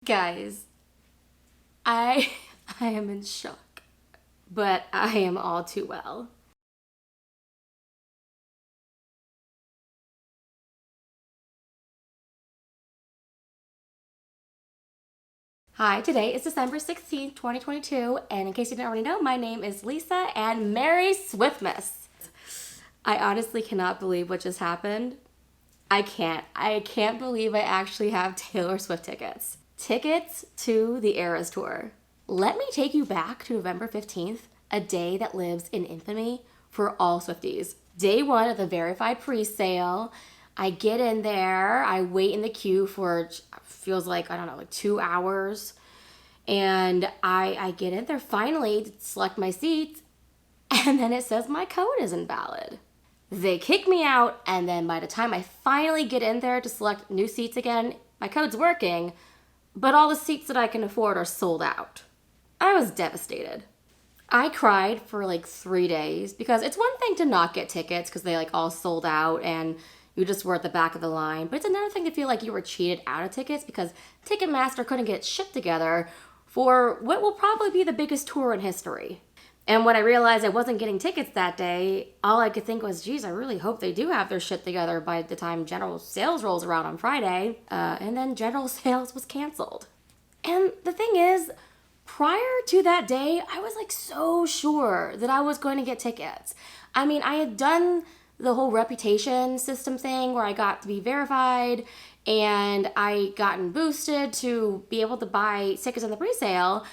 Guys, I I am in shock, but I am all too well. Hi, today is December 16th, 2022, and in case you didn't already know, my name is Lisa and Merry Swiftmas. I honestly cannot believe what just happened. I can't. I can't believe I actually have Taylor Swift tickets. Tickets to the Eras Tour. Let me take you back to November 15th, a day that lives in infamy for all Swifties. Day one of the verified pre-sale. I get in there, I wait in the queue for feels like, I don't know, like 2 hours. And I get in there finally to select my seats, and then it says my code is invalid. They kick me out, and then by the time I finally get in there to select new seats again, my code's working, but all the seats that I can afford are sold out. I was devastated. I cried for like 3 days because it's one thing to not get tickets because they like all sold out and you just were at the back of the line, but it's another thing to feel like you were cheated out of tickets because Ticketmaster couldn't get shit together for what will probably be the biggest tour in history. And when I realized I wasn't getting tickets that day, all I could think was, geez, I really hope they do have their shit together by the time general sales rolls around on Friday. And then general sales was canceled. And the thing is, prior to that day, I was like so sure that I was going to get tickets. I mean, I had done the whole reputation system thing where I got to be verified and I gotten boosted to be able to buy tickets in the pre-sale,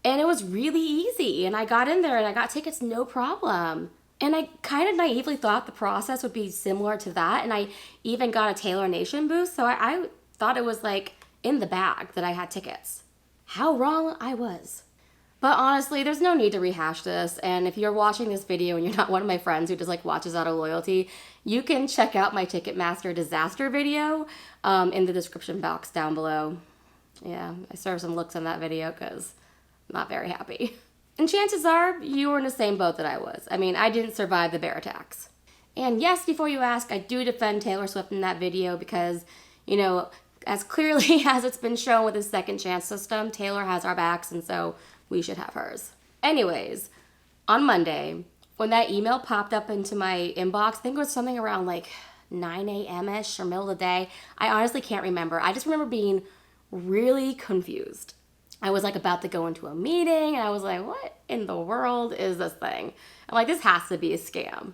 and it was really easy, and I got in there and I got tickets no problem. And I kind of naively thought the process would be similar to that, and I even got a Taylor Nation boost, so I thought it was like in the bag that I had tickets. How wrong I was. But honestly, there's no need to rehash this. And if you're watching this video and you're not one of my friends who just like watches out of loyalty, you can check out my Ticketmaster disaster video in the description box down below. Yeah, I served some looks in that video because I'm not very happy. And chances are you were in the same boat that I was. I mean, I didn't survive the bear attacks. And yes, before you ask, I do defend Taylor Swift in that video because, you know, as clearly as it's been shown with the second chance system, Taylor has our backs, and so we should have hers. Anyways, on Monday, when that email popped up into my inbox, I think it was something around like 9 a.m.-ish or middle of the day. I honestly can't remember. I just remember being really confused. I was like about to go into a meeting, and I was like, what in the world is this thing? I'm like, this has to be a scam.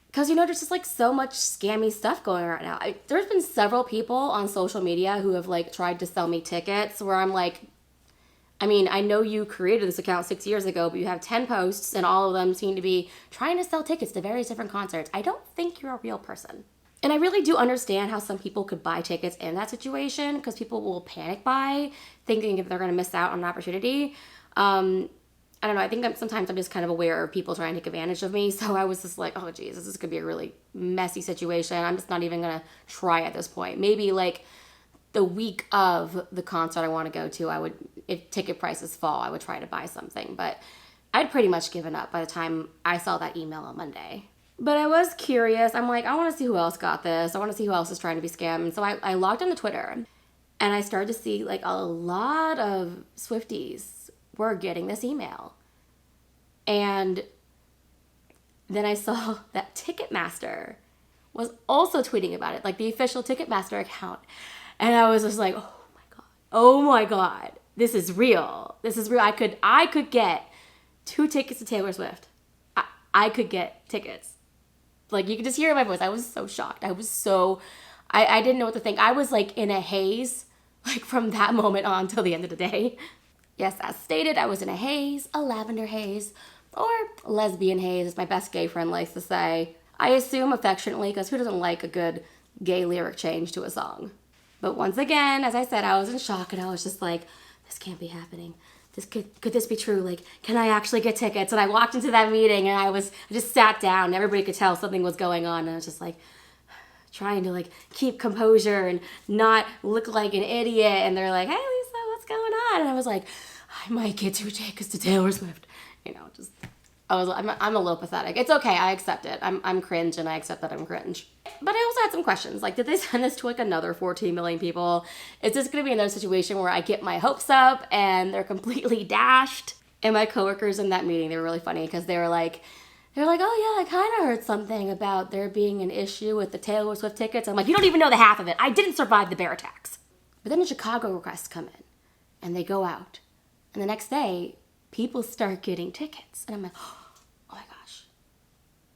Because, you know, there's just like so much scammy stuff going on right now. There's been several people on social media who have like tried to sell me tickets where I'm like, I mean, I know you created this account 6 years ago, but you have 10 posts and all of them seem to be trying to sell tickets to various different concerts. I don't think you're a real person. And I really do understand how some people could buy tickets in that situation because people will panic buy thinking if they're going to miss out on an opportunity. I don't know. I think sometimes I'm just kind of aware of people trying to take advantage of me. So I was just like, oh, geez, this could be a really messy situation. I'm just not even going to try at this point. Maybe like the week of the concert I want to go to, I would, if ticket prices fall, I would try to buy something. But I'd pretty much given up by the time I saw that email on Monday. But I was curious. I'm like, I want to see who else got this. I want to see who else is trying to be scammed. And so I logged into Twitter and I started to see like a lot of Swifties were getting this email. And then I saw that Ticketmaster was also tweeting about it, like the official Ticketmaster account. And I was just like, oh my God, this is real. This is real. I could get 2 tickets to Taylor Swift. I could get tickets. Like you could just hear in my voice. I was so shocked. I didn't know what to think. I was like in a haze, like from that moment on till the end of the day. Yes, as stated, I was in a haze, a lavender haze, or lesbian haze, as my best gay friend likes to say. I assume affectionately, because who doesn't like a good gay lyric change to a song? But once again, as I said, I was in shock, and I was just like, this can't be happening. Could this be true? Like, can I actually get tickets? And I walked into that meeting, and I just sat down, and everybody could tell something was going on, and I was just like, trying to like keep composure and not look like an idiot. And they're like, hey Lisa, what's going on? And I was like, I might get 2 tickets to Taylor Swift. You know, just I'm a little pathetic. It's okay. I accept it. I'm cringe and I accept that I'm cringe. But I also had some questions. Like, did they send this to like another 14 million people? Is this going to be another situation where I get my hopes up and they're completely dashed? And my coworkers in that meeting, they were really funny because they were like, oh yeah, I kind of heard something about there being an issue with the Taylor Swift tickets. I'm like, you don't even know the half of it. I didn't survive the bear attacks. But then the Chicago requests come in and they go out. And the next day, people start getting tickets. And I'm like, oh my gosh,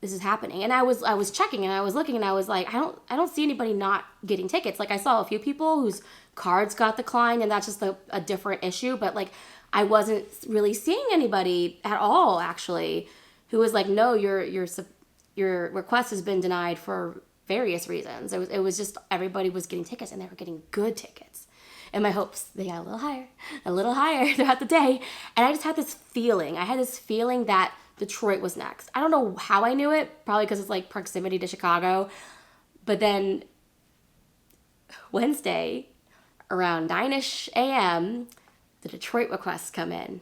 this is happening. And I was checking and I was looking and I was like, I don't see anybody not getting tickets. Like I saw a few people whose cards got declined and that's just a different issue. But like I wasn't really seeing anybody at all actually who was like, no, your request has been denied for various reasons. It was just everybody was getting tickets and they were getting good tickets. And my hopes, they got a little higher throughout the day. And I just had this feeling. I had this feeling that Detroit was next. I don't know how I knew it, probably because it's like proximity to Chicago. But then Wednesday, around 9-ish a.m., the Detroit requests come in.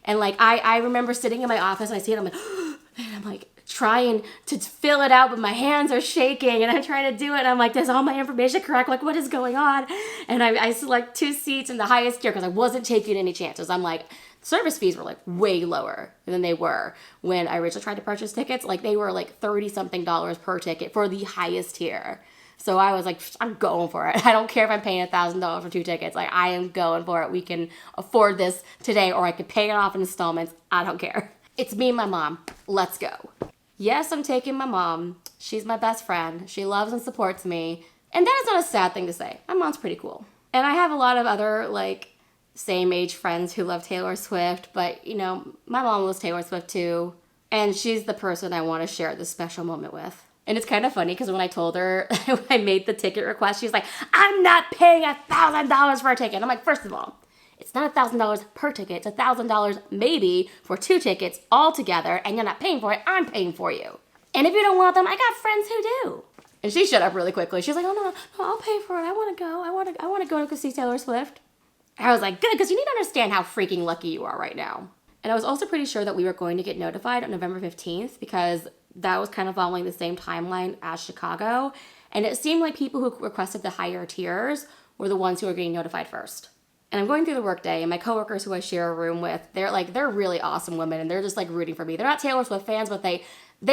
And like, I remember sitting in my office and I see it, I'm like, and I'm like trying to fill it out, but my hands are shaking and I'm trying to do it. And I'm like, is all my information correct? Like, what is going on? And I select 2 seats in the highest tier because I wasn't taking any chances. I'm like, service fees were like way lower than they were when I originally tried to purchase tickets. Like they were like $30-something per ticket for the highest tier. So I was like, I'm going for it. I don't care if I'm paying $1,000 for 2 tickets. Like I am going for it. We can afford this today or I could pay it off in installments. I don't care. It's me and my mom. Let's go. Yes, I'm taking my mom. She's my best friend. She loves and supports me. And that is not a sad thing to say. My mom's pretty cool. And I have a lot of other like same age friends who love Taylor Swift, but you know, my mom loves Taylor Swift too. And she's the person I want to share this special moment with. And it's kind of funny because when I told her I made the ticket request, she's like, I'm not paying $1,000 for a ticket. And I'm like, first of all, it's not $1,000 per ticket. It's $1,000 maybe for 2 tickets all together, and you're not paying for it. I'm paying for you. And if you don't want them, I got friends who do. And she shut up really quickly. She's like, oh no, I'll pay for it. I want to go. I want to go to see Taylor Swift. I was like, good, because you need to understand how freaking lucky you are right now. And I was also pretty sure that we were going to get notified on November 15th because that was kind of following the same timeline as Chicago. And it seemed like people who requested the higher tiers were the ones who were getting notified first. And I'm going through the workday and my coworkers who I share a room with, they're really awesome women and they're just like rooting for me. They're not Taylor Swift fans, but they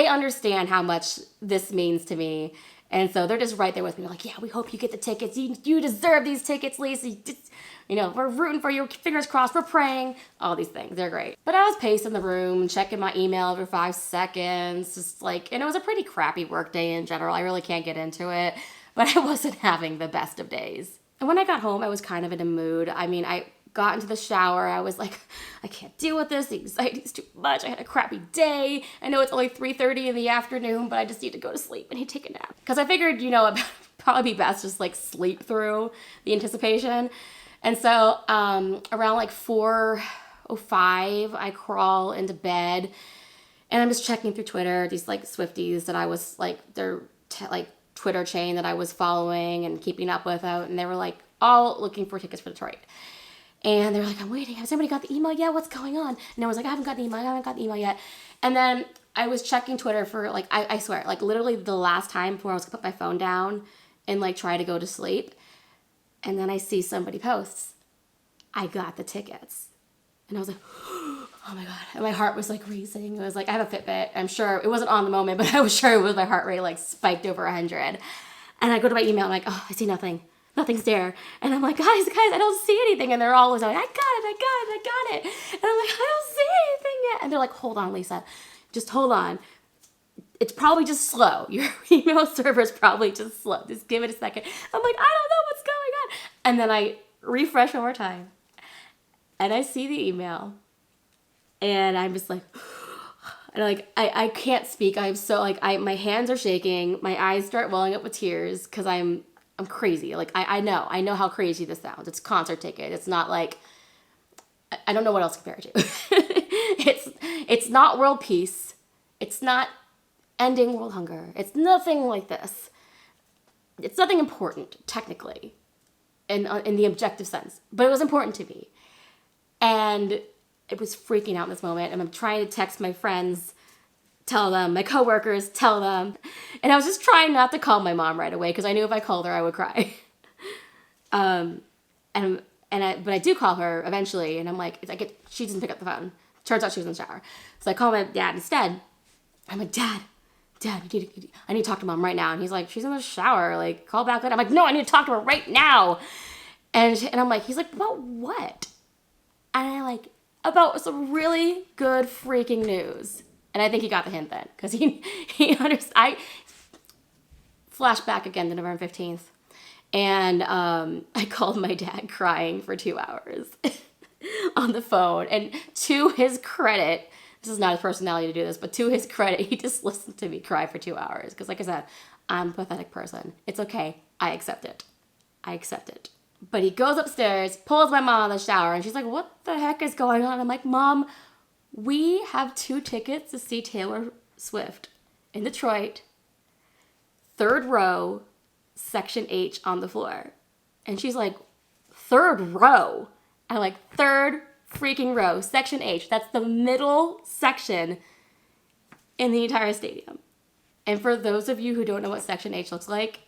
understand how much this means to me. And so they're just right there with me. They're like, yeah, we hope you get the tickets. You deserve these tickets, Lisa. You know, we're rooting for you. Fingers crossed. We're praying. All these things. They're great. But I was pacing the room, checking my email every 5 seconds. Just like, and it was a pretty crappy work day in general. I really can't get into it. But I wasn't having the best of days. And when I got home, I was kind of in a mood. I mean, I got into the shower. I was like, I can't deal with this. The anxiety's too much. I had a crappy day. I know it's only 3:30 in the afternoon, but I just need to go to sleep and take a nap. Because I figured, you know, it'd probably be best just like sleep through the anticipation. And so around like 4:05, I crawl into bed and I'm just checking through Twitter, these like Swifties that I was like, their Twitter chain that I was following and keeping up with out. And they were like all looking for tickets for Detroit. And they were like, I'm waiting. Has anybody got the email yet? What's going on? And I was like, I haven't got the email yet. And then I was checking Twitter for like, I swear, like literally the last time before I was gonna put my phone down and like try to go to sleep. And then I see somebody posts, I got the tickets. And I was like, oh my God. And my heart was like racing. It was like, I have a Fitbit. I'm sure it wasn't on the moment, but I was sure it was my heart rate like spiked over 100. And I go to my email. I'm like, oh, I see nothing. Nothing's there. And I'm like, guys, I don't see anything. And they're always like, I got it. And I'm like, I don't see anything yet. And they're like, hold on, Lisa. Just hold on. It's probably just slow. Your email server is probably just slow. Just give it a second. I'm like, I don't know what's going on. And then I refresh one more time. And I see the email. And I'm just like, and like, I can't speak. I'm so like, my hands are shaking. My eyes start welling up with tears because I'm crazy. Like, I know how crazy this sounds. It's a concert ticket. It's not like, I don't know what else to compare it to. It's not world peace. It's not ending world hunger. It's nothing like this. It's nothing important, technically, in the objective sense. But it was important to me. And it was freaking out in this moment. And I'm trying to text my friends tell them. My coworkers, tell them. And I was just trying not to call my mom right away because I knew if I called her, I would cry. But I do call her eventually, and I'm like, she doesn't pick up the phone. Turns out she was in the shower. So I call my dad instead. I'm like, Dad, I need to talk to Mom right now. And he's like, she's in the shower. Like, call back later. I'm like, no, I need to talk to her right now. And I'm like, he's like, about what? And I'm like, about some really good freaking news. And I think he got the hint then, because he understood. I flash back again to November 15th. And I called my dad crying for 2 hours on the phone. And to his credit, this is not his personality to do this, but to his credit, he just listened to me cry for 2 hours. Because like I said, I'm a pathetic person. It's okay. I accept it. But he goes upstairs, pulls my mom out of the shower, and she's like, what the heck is going on? I'm like, Mom, we have 2 tickets to see Taylor Swift in Detroit, 3rd row, section H on the floor. And she's like, 3rd row? I'm like, 3rd freaking row, section H. That's the middle section in the entire stadium. And for those of you who don't know what section H looks like,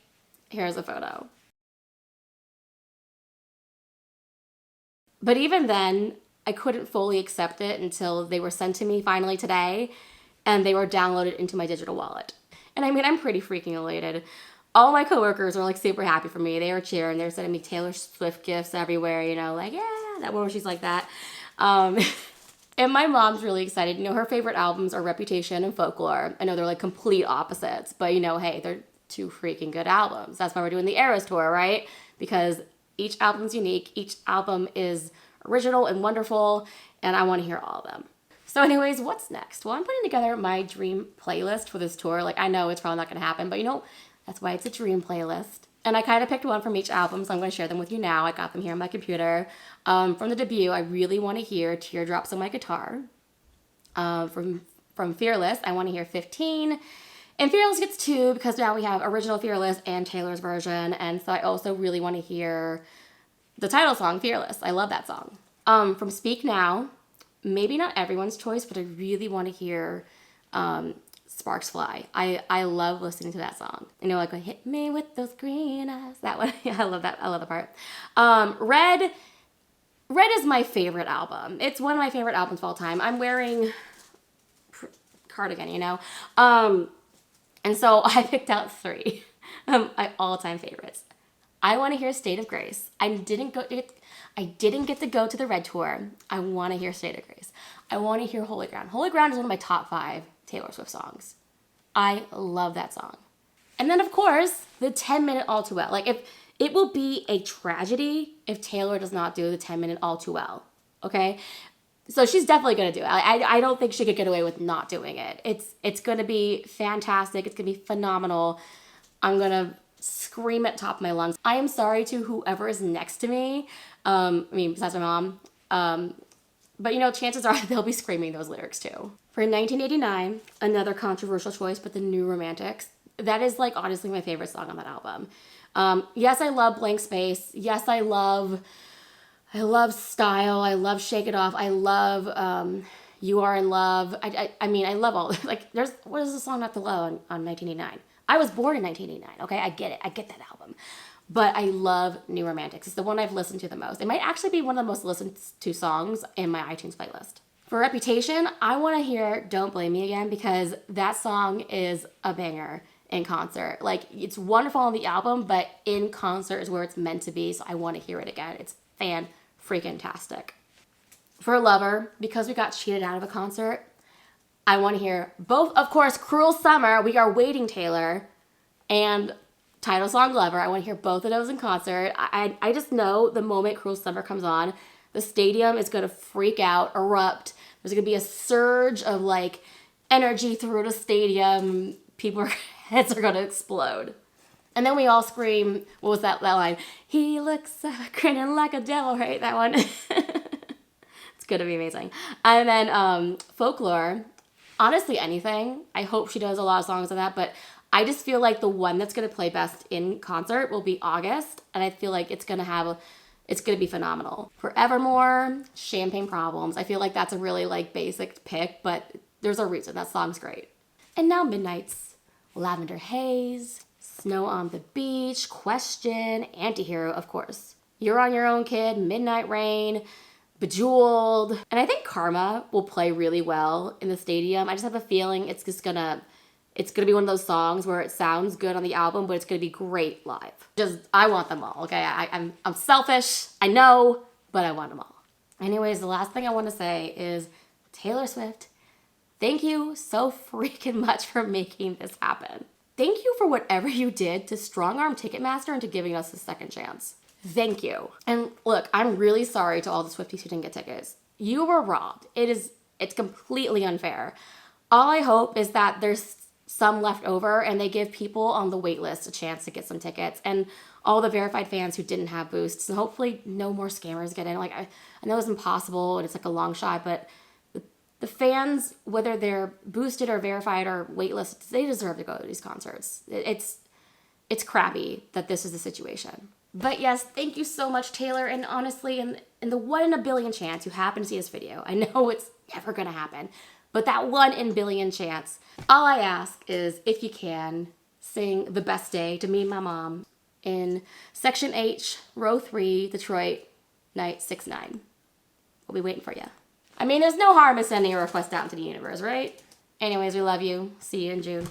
here's a photo. But even then, I couldn't fully accept it until they were sent to me finally today, and they were downloaded into my digital wallet. And I mean, I'm pretty freaking elated. All my coworkers were like super happy for me. They were cheering. They were sending me Taylor Swift gifts everywhere, you know, like, yeah, that one where she's like that. And my mom's really excited. You know, her favorite albums are Reputation and Folklore. I know they're like complete opposites, but you know, hey, they're 2 freaking good albums. That's why we're doing the Eras tour, right? Because each album's unique. Each album is original and wonderful, and I want to hear all of them. So anyways, what's next? Well, I'm putting together my dream playlist for this tour. Like, I know it's probably not going to happen, but you know, that's why it's a dream playlist. And I kind of picked one from each album, so I'm going to share them with you now. I got them here on my computer. From the debut, I really want to hear Teardrops on My Guitar. From Fearless, I want to hear 15. And Fearless gets 2 because now we have original Fearless and Taylor's version. And so I also really want to hear the title song, Fearless. I love that song. From Speak Now, maybe not everyone's choice, but I really want to hear Sparks Fly. I love listening to that song. You know, like, hit me with those green eyes. That one. Yeah, I love that. I love the part. Red is my favorite album. It's one of my favorite albums of all time. I'm wearing cardigan, you know. And so I picked out 3 my all-time favorites. I want to hear State of Grace. I didn't get to go to the Red Tour. I want to hear State of Grace. I want to hear Holy Ground. Holy Ground is one of my top 5 Taylor Swift songs. I love that song. And then, of course, the 10-minute All Too Well. Like, if it will be a tragedy if Taylor does not do the 10-minute All Too Well, okay? So she's definitely going to do it. I don't think she could get away with not doing it. It's going to be fantastic. It's going to be phenomenal. I'm going to scream at the top of my lungs. I am sorry to whoever is next to me. Besides my mom. But, you know, chances are they'll be screaming those lyrics too. For 1989, another controversial choice, but The New Romantics. That is, like, honestly my favorite song on that album. Yes, I love Blank Space. Yes, I love Style. I love Shake It Off. I love You Are in Love. I love all. Like, what is the song not to love on 1989? I was born in 1989, okay? I get it. I get that album. But I love New Romantics. It's the one I've listened to the most. It might actually be one of the most listened to songs in my iTunes playlist. For Reputation, I want to hear Don't Blame Me Again because that song is a banger in concert. Like, it's wonderful on the album, but in concert is where it's meant to be, so I want to hear it again. It's fan-freaking-tastic. For Lover, because we got cheated out of a concert, I want to hear both, of course, Cruel Summer, We Are Waiting, Taylor, and title song Lover. I want to hear both of those in concert. I just know the moment Cruel Summer comes on, the stadium is going to freak out, erupt. There's going to be a surge of, like, energy through the stadium. People's heads are going to explode. And then we all scream, what was that line? He looks grinning like a devil, right? That one. It's going to be amazing. And then Folklore, honestly, anything. I hope she does a lot of songs of that, but I just feel like the one that's going to play best in concert will be August, and I feel like it's going to be phenomenal. Forevermore, Champagne Problems. I feel like that's a really, like, basic pick, but there's a reason. That song's great. And now Midnights, Lavender Haze, Snow on the Beach, Question, Antihero, of course. You're on Your Own Kid, Midnight Rain, Bejeweled. And I think Karma will play really well in the stadium. I just have a feeling it's gonna be one of those songs where it sounds good on the album, but it's gonna be great live. I want them all, okay? I'm selfish, I know, but I want them all. Anyways, the last thing I want to say is Taylor Swift, thank you so freaking much for making this happen. Thank you for whatever you did to strong arm Ticketmaster into giving us a second chance. Thank you. And look, I'm really sorry to all the Swifties who didn't get tickets. You were robbed. It's completely unfair. All I hope is that there's some left over and they give people on the wait list a chance to get some tickets, and all the verified fans who didn't have boosts, and hopefully no more scammers get in. Like, I know it's impossible and it's like a long shot, but the fans, whether they're boosted or verified or waitlist, they deserve to go to these concerts. It's crappy that this is the situation. But yes, thank you so much, Taylor. And honestly, in the 1 in a billion chance you happen to see this video, I know it's never gonna happen, but that 1 in a billion chance, all I ask is, if you can, sing The Best Day to me and my mom in Section H, Row 3, Detroit, Night 6-9. We'll be waiting for you. I mean, there's no harm in sending a request out into the universe, right? Anyways, we love you. See you in June.